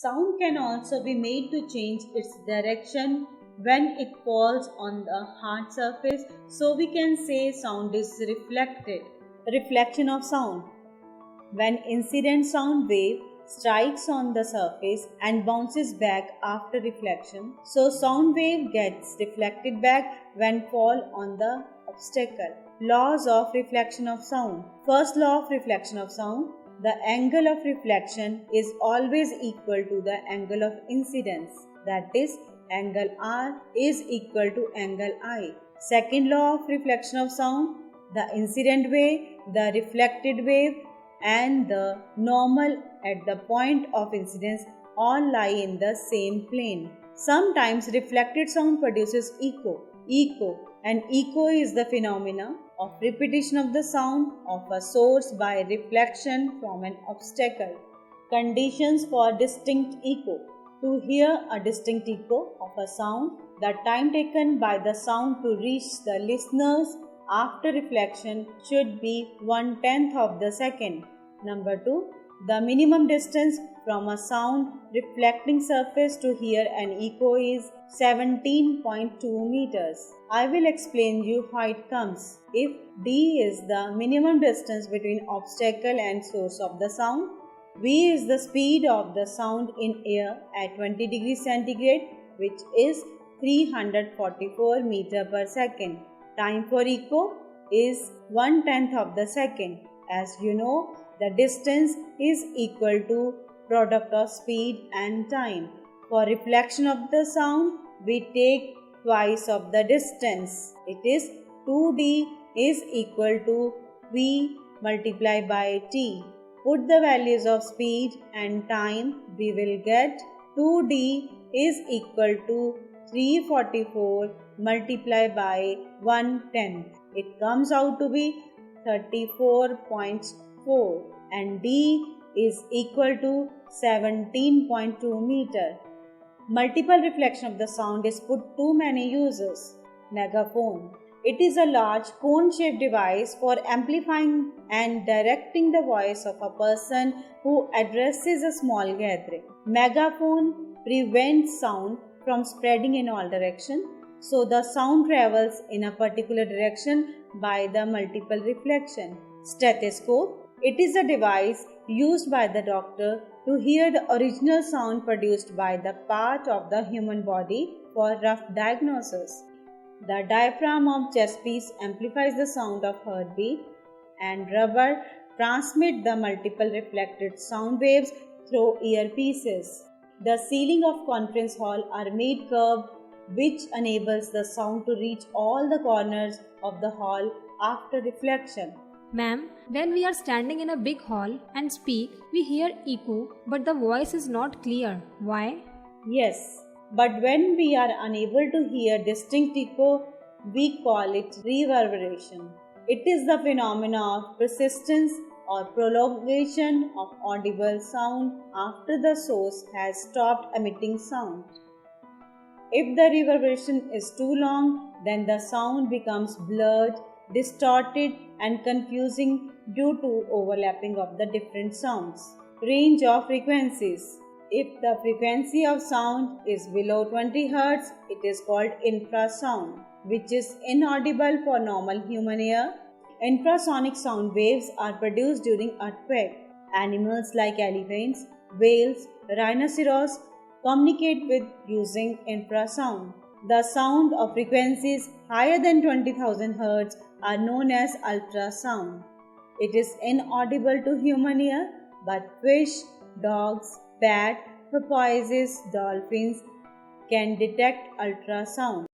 Sound can also be made to change its direction when it falls on the hard surface, so we can say sound is reflected. Reflection of sound. When incident sound wave strikes on the surface and bounces back after reflection, so sound wave gets reflected back when fall on the obstacle. Laws of reflection of sound. First law of reflection of sound. The angle of reflection is always equal to the angle of incidence. That is, angle R is equal to angle I. Second law of reflection of sound. The incident wave, the reflected wave, and the normal at the point of incidence all lie in the same plane. Sometimes reflected sound produces echo. An echo is the phenomena of repetition of the sound of a source by reflection from an obstacle. Conditions for distinct echo. To hear a distinct echo of a sound, the time taken by the sound to reach the listeners after reflection should be 1/10 of the second. Number 2. The minimum distance from a sound reflecting surface to hear an echo is 17.2 meters. I will explain you how it comes. If d is the minimum distance between obstacle and source of the sound, v is the speed of the sound in air at 20 degrees centigrade, which is 344 meters per second. Time for echo is 1/10 of the second. As you know, the distance is equal to product of speed and time. For reflection of the sound, we take twice of the distance. It is 2d is equal to v multiplied by t. Put the values of speed and time, we will get 2d is equal to 344 multiplied by 1/10. It comes out to be 34.4 and d is equal to 17.2 meter. Multiple reflection of the sound is put to many uses. Megaphone. It is a large cone-shaped device for amplifying and directing the voice of a person who addresses a small gathering. Megaphone prevents sound from spreading in all directions, so the sound travels in a particular direction by the multiple reflection. Stethoscope. It is a device used by the doctor to hear the original sound produced by the part of the human body for rough diagnosis. The diaphragm of chest piece amplifies the sound of heartbeat, and rubber transmit the multiple reflected sound waves through earpieces. The ceiling of conference hall are made curved, which enables the sound to reach all the corners of the hall after reflection. Ma'am, when we are standing in a big hall and speak, we hear echo, but the voice is not clear. Why? Yes, but when we are unable to hear distinct echo, we call it reverberation. It is the phenomena of persistence or prolongation of audible sound after the source has stopped emitting sound. If the reverberation is too long, then the sound becomes blurred, distorted and confusing due to overlapping of the different sounds. Range of frequencies. If the frequency of sound is below 20 Hz, it is called infrasound, which is inaudible for normal human ear. Infrasonic sound waves are produced during earthquake. Animals like elephants, whales, rhinoceros communicate with using infrasound. The sound of frequencies higher than 20,000 Hz are known as ultrasound. It is inaudible to human ear, but fish, dogs, bats, porpoises, dolphins can detect ultrasound.